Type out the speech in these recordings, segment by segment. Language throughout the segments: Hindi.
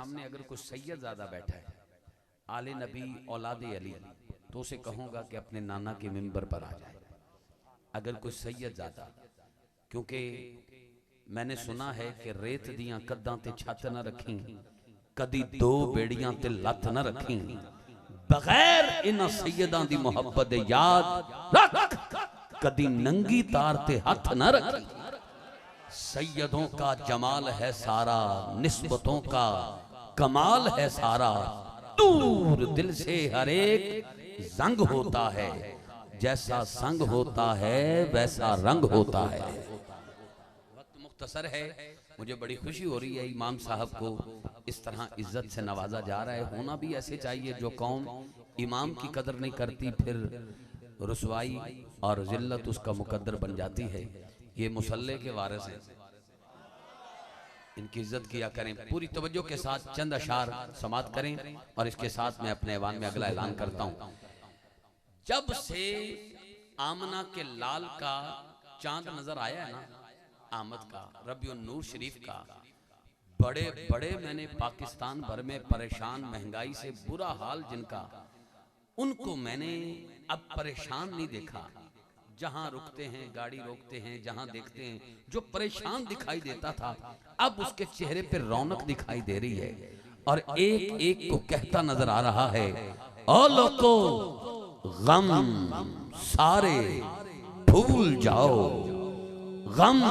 सामने अगर कोई सैयद ज़्यादा बैठा है, आले नबी औलाद अली, तो उसे कहूँगा कि अपने नाना के मिंबर पर आ जाए। अगर कोई सैयद ज़्यादा, क्योंकि मैंने सुना है कि रेत दियां कद्दां ते छत न रखी, कदी दो बेड़ियां ते लत न रखी, बगैर इन्हां सैयदां दी मुहब्बत दे याद रख, कदी नंगी तार ते हथ न रखी। सैयदों का जमाल है सारा, निस्बतों का कमाल है सारा, दूर दिल से हर एक जंग होता है, जैसा संग होता है वैसा रंग होता है। वक्त मुख्तसर है, मुझे बड़ी खुशी हो रही है इमाम साहब को इस तरह इज्जत से नवाजा जा रहा है। होना भी ऐसे चाहिए। जो कौम इमाम की कदर नहीं करती फिर रुसवाई और जिल्लत उसका मुकद्दर बन जाती है। ये मुसल्ले के वारिस हैं, इनकी इज्जत किया करें। पूरी तवज्जो के साथ चंद अशार समात करें और इसके साथ मैं अपने ऐवान में अगला ऐलान करता हूं। जब से आमना के लाल का चांद नजर आया है ना, आमद का, रबिउन नूर शरीफ का, बड़े बड़े मैंने पाकिस्तान भर में परेशान, महंगाई से बुरा हाल जिनका, उनको मैंने अब परेशान नहीं देखा। जहां रुकते हैं गाड़ी रोकते हैं, जहां देखते हैं, जो परेशान दिखाई देता था अब उसके चेहरे पर रौनक दिखाई दे रही है और एक एक को कहता नजर आ रहा है, ओ लोगो गम सारे भूल जाओ, गम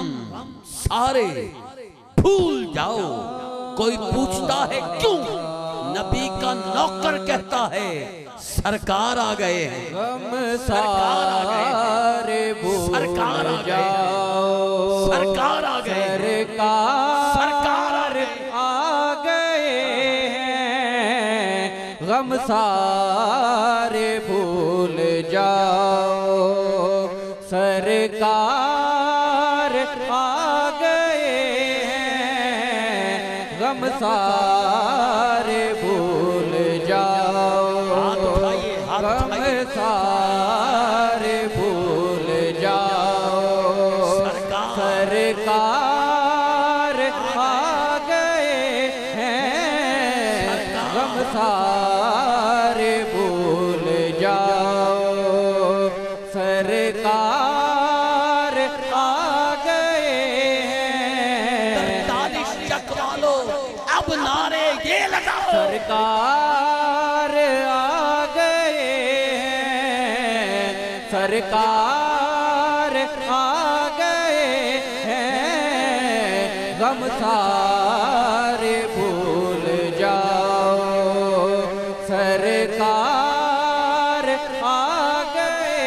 सारे भूल जाओ। कोई पूछता है क्यों, नबी का नौकर कहता है सरकार आ गए हैं, गम सारे भूल जाओ, सरकार आ गए, सरकार आ गए हैं, गम सारे भूल जाओ, सरकार आ गए हैं, गम सारे भूल जाओ, गम सारे भूल जाओ, सरकार आ गए हैं, गम सारे भूल जाओ, सरकार आ गए हैं। तालिश चकवालो अब नारे ये लगाओ, सरकार आ गए हैं, सरकार आ गए हैं, गम सारे भूल जाओ, सरकार आ गए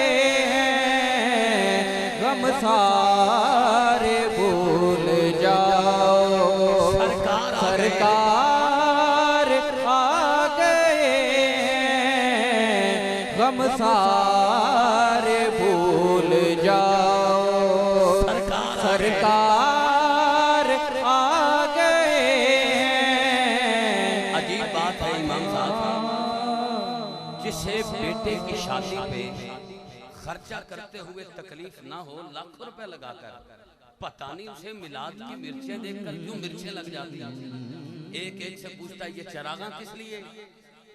हैं, गम सारे भूल जाओ, सरकार आ गए हैं, गम सारे भूल जाओ, सरकार आ गए हैं। अजीब बात है इमाम साहब, जिसे बेटे की शादी पे खर्चा करते हुए तकलीफ ना हो, लाखों रुपए लगाकर, पता नहीं उसे मिलाद की मिर्चें देखकर क्यों मिर्चें लग जाती हैं। एक एक से पूछता है ये चरागा किस लिए,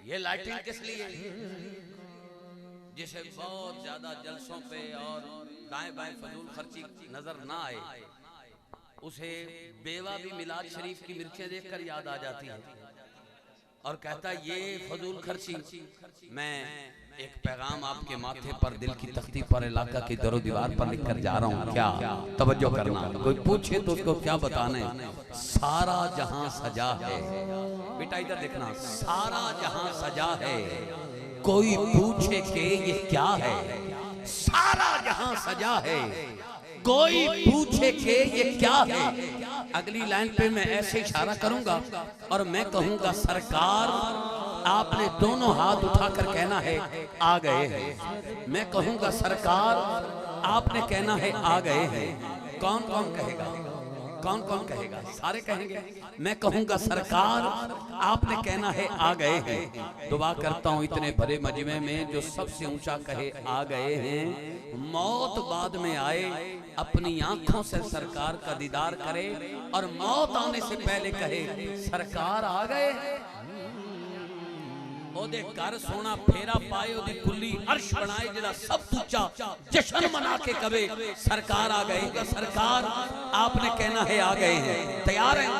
ये लाइटिंग किस लिए। जिसे बहुत ज्यादा जलसों पे और दाएं बाएं फजूल खर्ची नजर ना आए, उसे बेवा भी मिलाद शरीफ की मिर्चें देखकर याद आ जाती है और कहता है ये फजूल खर्ची। मैं एक पैगाम आपके माथे पर, दिल की तख्ती पर, इलाका की दरो दीवार पर लिख कर जा रहा हूँ। क्या तवज्जो करना, कोई पूछे तो उसको क्या बताने। सारा जहां सजा है, बेटा इधर देखना, सारा जहां सजा है, कोई पूछे कि ये क्या है। सारा जहां सजा है, कोई पूछे कि ये क्या है। अगली लाइन पे मैं ऐसे इशारा करूंगा और मैं कहूंगा सरकार, आपने दोनों हाथ उठाकर कहना है आ गए हैं। मैं कहूंगा सरकार, आपने कहना है आ गए हैं। कौन कौन कहेगा? कौन कौन कहेगा? सारे कहेंगे। मैं कहूंगा सरकार आपने कहना है आ गए हैं। दुआ करता हूं इतने बड़े मजमे में जो सबसे ऊंचा कहे आ गए हैं, मौत बाद में आए, अपनी आंखों से सरकार का दीदार करे और मौत आने से पहले कहे सरकार आ गए। ओदे घर सोना फेरा पाए, ओदी कुल्ली अर्श बनाए, जिला सब पूछा जश्न मना के कवे सरकार आ गए। सरकार आपने कहना है आ गए हैं, तैयार हैं?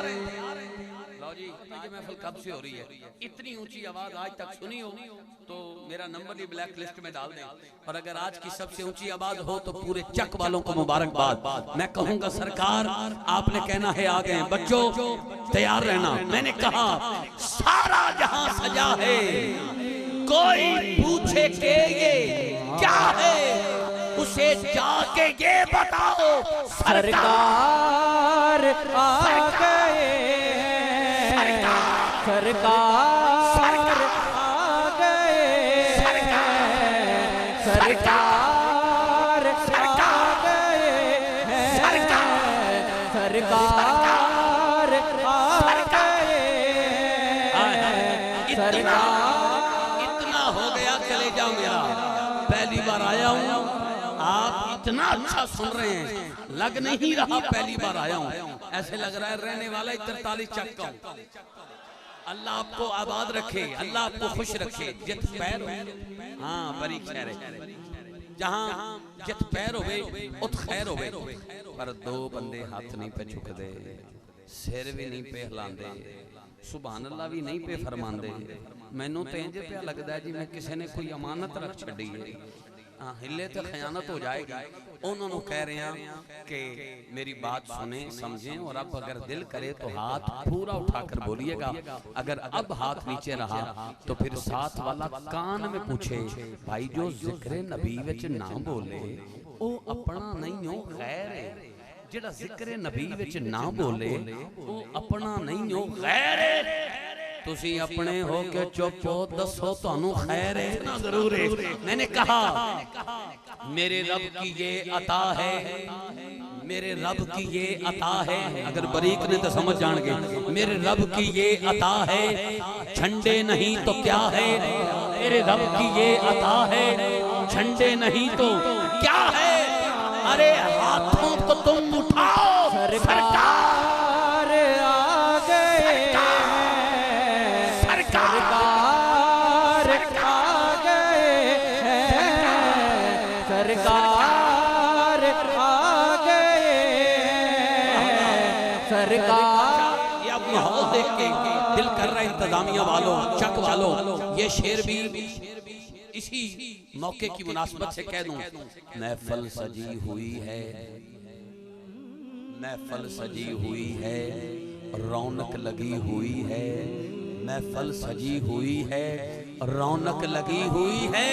लो जी, ये महफिल कब से हो रही है? इतनी ऊंची आवाज आज तक सुनी हो तो मेरा नंबर भी ब्लैक लिस्ट में डाल दें, और अगर आज की सबसे ऊंची आवाज हो तो पूरे चक वालों को मुबारकबाद। मैं कहूंगा सरकार आपने कहना है आ गए हैं। बच्चों तैयार रहना। मैंने कहा सारा जहां सजा है, कोई पूछे के ये क्या है, उसे जाके ये बताओ सरकार आ गए हैं, सरकार आ गए हैं, सरकार आ गए हैं, सरकार इतना हो गया कलेजा मेरा, पहली बार आया हूँ, आप इतना अच्छा सुन रहे हैं, लग नहीं रहा पहली बार आया हूँ, ऐसे लग रहा है रहने वाला 43 चक का हूँ। अल्लाह आपको आबाद रखे, अल्लाह आपको खुश रखे। जित पैर हाँ बड़ी खैर है, जहाँ जित पैर होवे उत खैर होवे, पर दो बंदे हाथ नहीं पे झुकदे, सिर भी नहीं पे हिलांदे, सुभान अल्लाह भी नहीं पे फरमांदे। मैनू तो इंज पे लगता है जी मैं किसी ने कोई अमानत रख छड़ी है, हिले तो खयानत हो जाएगी। उन्होंने कह रहे हैं कि मेरी बात सुने समझें, और अब अगर दिल करे तो हाथ पूरा उठाकर बोलिएगा। अगर अब हाथ नीचे रहा तो फिर साथ वाला कान में पूछे भाई जो जिक्र नबी विच ना बोले वो अपना नहीं हो खैर है, जिहड़ा जिक्र नबी विच ना बोले वो अपना नहीं हो खैर है। तुसी अपने हो के चुप हो, दसो तुहानू खैर है ना जरूर है। मैंने कहा मेरे रब की ये अता है, मेरे रब की ये अता है, अगर बरीक ने तो समझ जाएंगे, मेरे रब की ये अता है, झंडे नहीं तो क्या है, मेरे रब की ये अता है, झंडे नहीं तो क्या है, अरे हाथों को तुम उठाओ, सरकार आ गए, सरकार आ गए हैं, सरकार आ गए हैं, सरकार। ये अब माहौल देख के दिल कर रहा है इंतजामिया वालों, चक वालों, ये शेर भी इसी मौके की मुनासबत से कह दूं। महफल सजी हुई है, महफल सजी हुई है, रौनक लगी हुई है, महफल सजी हुई है, रौनक लगी हुई है,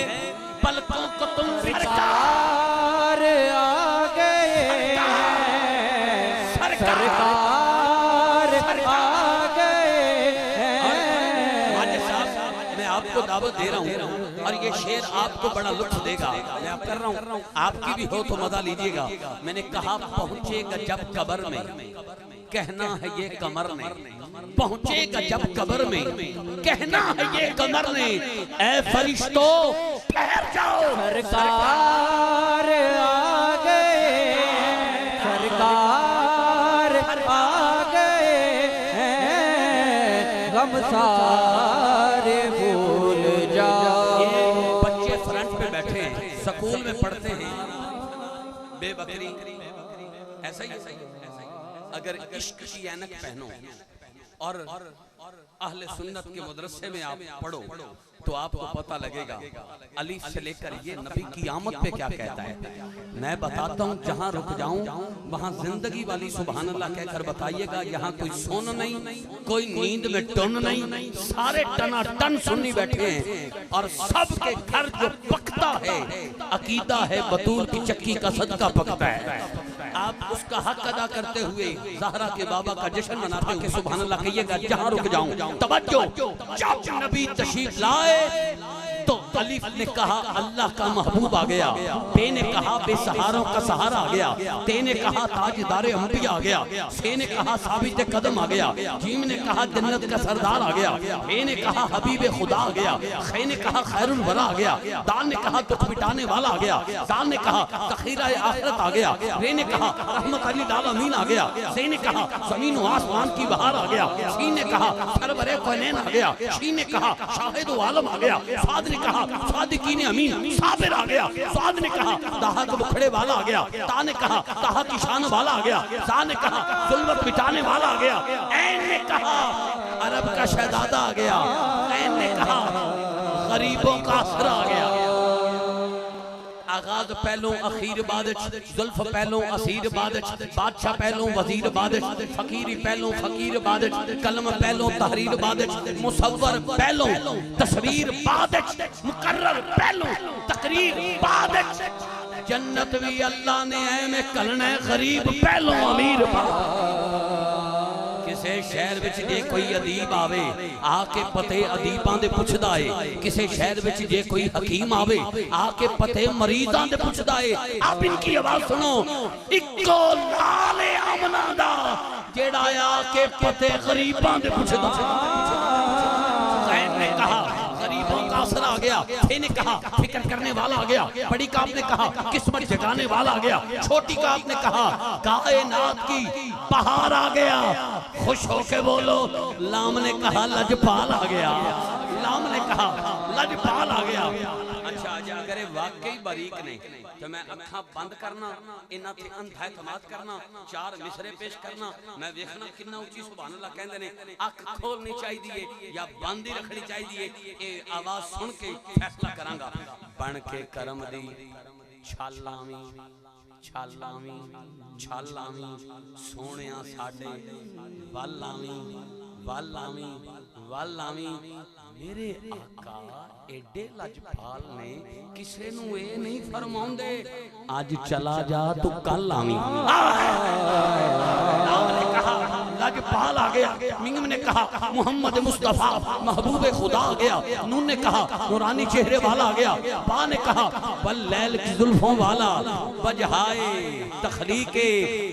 पलकों को तुम सरकार आ गए हैं, सरकार आ गए हैं। माजिद साहब मैं आपको दावत दे रहा हूँ और ये शेर आपको बड़ा लुत्फ देगा, मैं आप कर रहा हूँ, आपकी भी हो तो मजा लीजिएगा। मैंने कहा पहुंचेगा जब कब्र में, कहना है ये कमर ने, पहुंचेगा जब कब्र में, कहना है ये कमर ने, ऐ फरिश्तों ठहर जाओ, सरकार आ गए, सरकार आ गए हैं, गम सारे भूल जाओ। बच्चे फ्रंट पे बैठे हैं, स्कूल में पढ़ते हैं, बेबकरी ऐसा ही। अगर इश्क की ऐनक पहनो और अहले सुन्नत के मदरसे में आप पढ़ो तो आपको पता लगेगा अलीफ से लेकर ये नबी क़यामत पे क्या कहता है। मैं बताता हूँ, जहाँ रुक जाऊं वहाँ जिंदगी वाली सुभान अल्लाह कहकर बताइएगा। यहाँ कोई सोन नहीं, कोई नींद में टन नहीं, सारे टना टन सुन्नी बैठे हैं और सबके घर जो पकता है अकीदा है, बतूल की चक्की का सदका पकता है। आप उसका हक अदा करते हुए ज़हरा के बाबा का जश्न मनाते हुए सुभान अल्लाह कहिएगा। जहाँ रुक जाऊं तवज्जो, जब नबी तशरीफ लाए तो अलिफ ने कहा अल्लाह का महबूब आ गया, बे ने कहा बेसहारों का सहारा आ गया, ते ने कहा ताजदारे अंबिया आ गया, से ने कहा साबित कदम आ गया, जीम ने कहा जन्नत का सरदार आ गया, हे ने कहा हबीब खुदा आ गया, खे ने कहा खैरुल वरा आ गया, दाल ने कहा दुख मिटाने वाला आ गया, दाल ने कहा तखीरा आखिरत आ गया, रे ने कहा रहमत अली आलमीन आ गया, से ने कहा जमीन व आसमान की बहार आ गया, सी ने कहा सरवरे कौनैन आ गया, शी ने कहा शाहिद आलम आ गया, साद ने कहा सादिकीन अमीन साबिर आ गया, साद ने कहा दाहा के मुखड़े वाला आ गया, ता ने कहा ताहा की शान वाला आ गया, सा ने कहा जुल्मत मिटाने वाला आ गया, ऐन ने कहा अरब का शहजादा आ गया, ऐन ने कहा गरीबों का आसरा आ गया। आगाज पहलों अखीर बादश, जुल्फ पहलों असीर बादश, बादशाह पहलों वजीर बादश, फकीरी पहलों फकीर बादश, कलम पहलों तहरीर बादश, मुसव्वर पहलों तस्वीर बादश, मुकर्रर पहलों तकरीर बादश। जन्नत भी अल्लाह ने ऐ में कलना गरीब पहलों अमीर किसे शहर विच जे कोई अदीब आवे आके पते अदीबां दे पुछदा है, किसे शहर विच जे कोई हकीम आवे आके पते मरीजां दे पुछदा है। आप इनकी आवाज सुनो, इक्को लाल अमना दा जेड़ा आके पते गरीबां दे पुछदा। ने कहा गरीबों का असर आ गया, थे ने कहा फिक्र करने वाला आ गया, बड़ी काप ने कहा किस्मत जगाने वाला आ गया, छोटी काप ने कहा कायनात की बहार आ गया। खुश होके बोलो, लाम ने कहा लजपाल आ गया, लाम ने कहा लजपाल आ गया। अच्छा जी, अगर ये वाकई बारीक ने तो मैं अखा बंद करना, इन्हां ते अंधा एतमाद करना, चार मिसरे पेश करना, मैं देखना कितना उच्ची सुभान अल्लाह कहंदे ने। अख खोलनी चाहिए या बंद ही रखनी चाहिए, ये आवाज सुन के फैसला करांगा। बन के करम दी छालावी छालावी छालावी सोहणिया साडे वालावी वालावी वालावी। मेरे आका एडे लजपाल ने किसे नू ए नहीं फरमाउंदे आज चला जा तू कल आवी। ने कहा लजपाल आ गया, मिंगम ने कहा मोहम्मद मुस्तफा महबूब खुदा आ गया, नून ने कहा नूरानी चेहरे वाला आ गया, बा ने कहा बल लैल की जुल्फों वाला, बजहाए तखलीके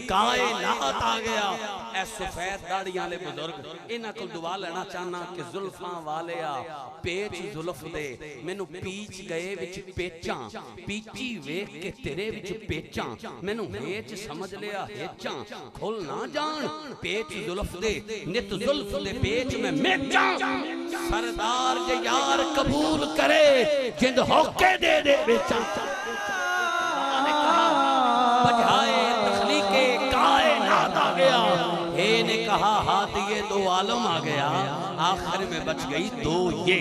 कायनात आ गया। ऐ सफेद दाढ़ियां वाले बुजुर्ग इन्हां को दुआ लेना चाहना कि जुल्फां वालिया पेच जुल्फ दे मैनू पीच गए विच पेचां, पीची वेख के तेरे विच पेचां, मैनू हेच समझ लिया हेचां, खुल ना जान पेच जुल्फ दे नित जुल्फ दे पेच में मेचां। सरदार जे यार कबूल करे जिंद होके दे दे बेचां। ने कहा बजाए तखलीके कायनात आ गया, हे ने कहा हाथ ये दो आलम आ गया। आखिर में बच गई दो ये,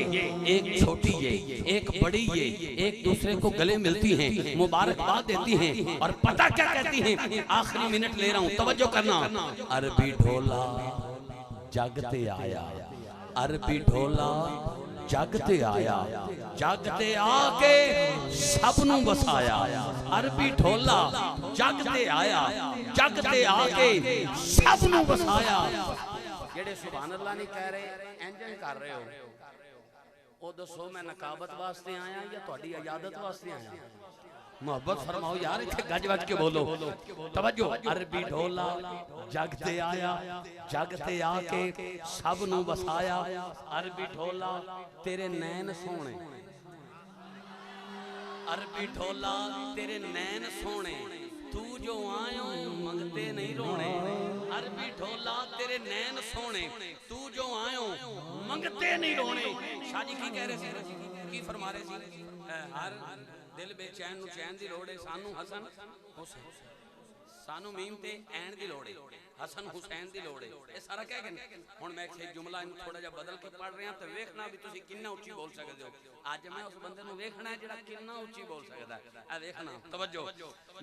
एक छोटी ये एक बड़ी ये, एक दूसरे को गले मिलती हैं, मुबारकबाद देती हैं और पता क्या कहती हैं। आखिरी मिनट ले रहा हूं, तवज्जो करना। अरबी ढोला जगते आया, अरबी ढोला जगते आया, जगते आके सबनू बसाया। अरबी ढोला जगते आया, जगते आके सबनू बसाया। जेड़े सुभान अल्लाह नहीं कह रहे इंजन कर रहे हो, ओ दसो मैं नकाबत वास्ते आया या तुहाडी इजाजत वास्ते आया? मोहब्बत फरमाओ यार, इत्थे गज वज के बोलो, तवज्जो। अरबी ढोला जगते आया, जगते आके सबनू बसाया। अरबी ढोला तेरे नैन सोने, अरबी ढोला तेरे नैन सोने, तू जो आयो मंगते नहीं रोने। अरबी ढोला तेरे नैन सोने, तू जो आयो मंगते नहीं रोने। शाह जी की कह रहे थे, की फरमा रहे थे? हर दिल बेचैन नू चैन दी लोड़ है, सानू हसन हुसैन, सानू मीम ते ऐन दी लोड़ है, हसन हुसैन दी लोड़ है। ये सारा कह के हुण मैं एक जुमला इनू थोड़ा जिहा बदल के पढ़ रहा तो वेखना भी तुसीं किन्ना उच्ची बोल सकदे हो। अज मैं उस बंदे नू वेखना है जिहड़ा किन्ना उच्ची बोल सकदा है। आ वेखना, तवज्जो।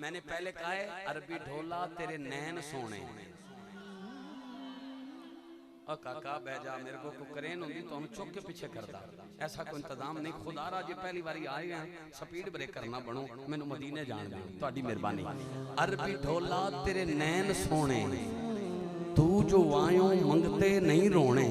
मैंने पहले कहा है अरबी ढोला तेरे नैन सोने। और काका बह जा, मेरे को क्रेन होंगी तो हम चुक के पीछे करता, ऐसा कोई इंतजाम नहीं। खुदा रा जी पहली बारी आए हैं, स्पीड ब्रेकर ना बनो, मैनू मदीने जान दे, तुहाडी मेहरबानी। अरबी ढोला तेरे नैन सोने, तू जो आयो मंगते नहीं रोने।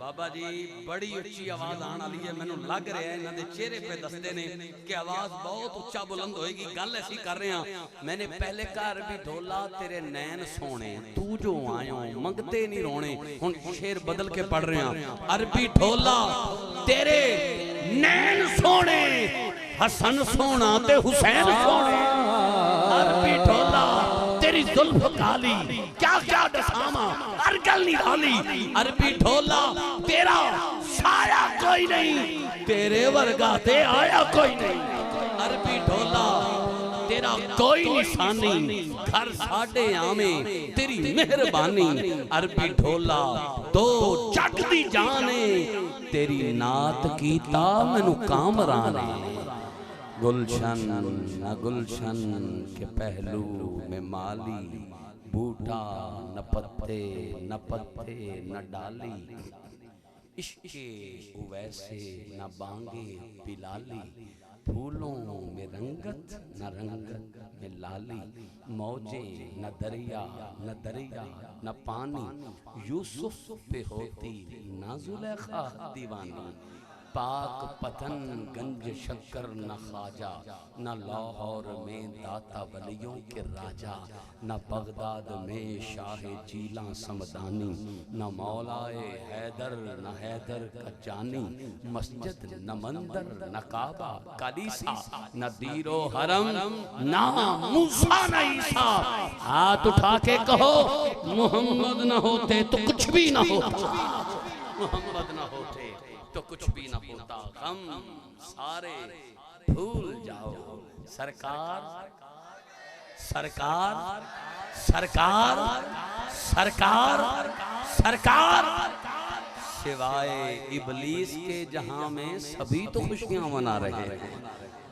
बाबा जी बड़ी उच्ची आवाज आने वाली है, मैनू लग रहा है इन्हां दे चेहरे पे दसदे ने कि आवाज बहुत उच्चा बुलंद होएगी। गल ऐसी कर रहे हैं, मैंने पहले घर भी ढोला तेरे नैन सोने, तू जो आयो मंगते नहीं रोने। हुण शेर बदल के पढ़ रहे हैं, अरबी ढोला तेरे नैन सोने, हसन सोना ते हुसैन सोने। अरबी ढोला तेरी जुल्फ काली, क्या क्या दसामा हर गल निराली। अरबी ढोला तेरा साया कोई नहीं, तेरे वर्गा ते आया कोई नहीं। अरबी ढोला तेरा कोई निशानी, घर साडे आवे तेरी मेहरबानी। अरबी ढोला दो जग दी जाने, तेरी नात कीता मैनू कामराने। गुलशन न गुलशन के पहलू में माली, बूटा न पत्ते न पत्ते न डाली। इश्के वैसे न बांगे बिलाली, फूलों में रंगत न रंगत में लाली। मौजे न दरिया न दरिया न पानी, यूसुफ पे होती न जुलेखा दीवानी। पाक पतन गंज शक्कर न खाजा, न लाहौर में दाता वलियों के राजा, न बगदाद में शाह जीला समदानी, न मौलाए हैदर न हैदर का जानी। मस्जिद न मंदिर न काबा कलीसा, न दीरो हरम ना मूसा न ईसा। हाथ उठा के कहो मोहम्मद न होते तो कुछ भी न होता, मोहम्मद न होते तो कुछ भी न होता। गम सारे भूल जाओ, सरकार सरकार सरकार सरकार सरकार। सिवाय इबलीस के जहां में सभी तो खुशियां मना रहे हैं।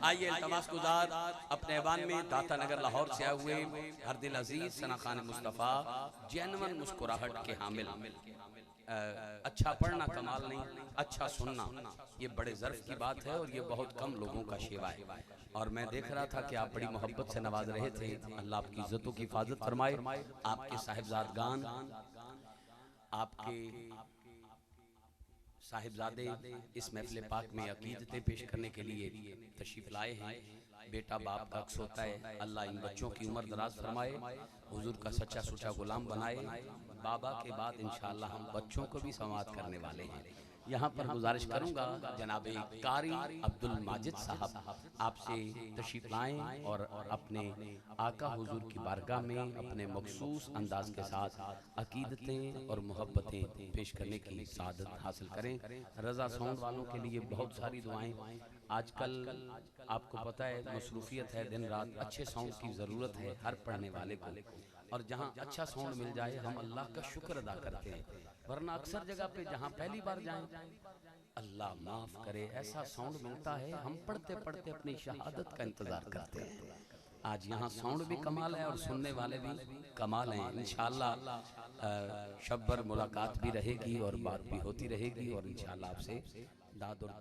आइए इल्तमास गुजार अपने ऐवान में दाता नगर लाहौर से आए हुए हर दिल अजीज सना खान मुस्तफ़ा जैनवन मुस्कुराहट के हामिल। अच्छा पढ़ना कमाल नहीं, अच्छा सुनना ये बड़े ज़र्फ की बात है और ये बहुत कम लोगों का शेवा है। और मैं देख रहा था कि आप बड़ी मोहब्बत से नवाज रहे थे। अल्लाह आपकी इज्जतों की हिफाजत फरमाए। आपके साहिबजादगान, आपके साहिबजादे इस महफिल पाक में अकीदतें पेश करने के लिए तशरीफ लाए हैं। बेटा बाप का अक्स होता है, अल्लाह इन बच्चों की उम्र दराज फरमाए, हुजूर का सच्चा सुच्चा गुलाम बनाए। बाबा के बाद इंशाअल्लाह हम बच्चों को भी समाअत करने वाले हैं। यहाँ पर गुजारिश करूँगा जनाब कारी अब्दुल माजिद साहब आपसे तशरीफ लाएं और अपने आका हुजूर की बारगाह में अपने मखसूस अंदाज के साथ अकीदतें और मोहब्बतें पेश करने की सादत हासिल करें। रज़ा साउंड वालों के लिए बहुत सारी दुआएं। आजकल आपको पता है मसरूफियत है, दिन रात अच्छे साउंड की ज़रूरत है हर पढ़ने वाले को। और जहाँ अच्छा साउंड मिल जाए हम अल्लाह का शुक्र अदा करते हैं, वरना अक्सर जगह पे जहाँ पहली बार जाएं अल्लाह माफ़ करे ऐसा साउंड मिलता है हम पढ़ते पढ़ते अपनी शहादत का इंतज़ार करते हैं। आज यहाँ साउंड भी कमाल है और सुनने वाले भी कमाल हैं। इंशाअल्लाह शब भर मुलाकात भी रहेगी और बात भी होती रहेगी और इंशाअल्लाह आपसे दाद और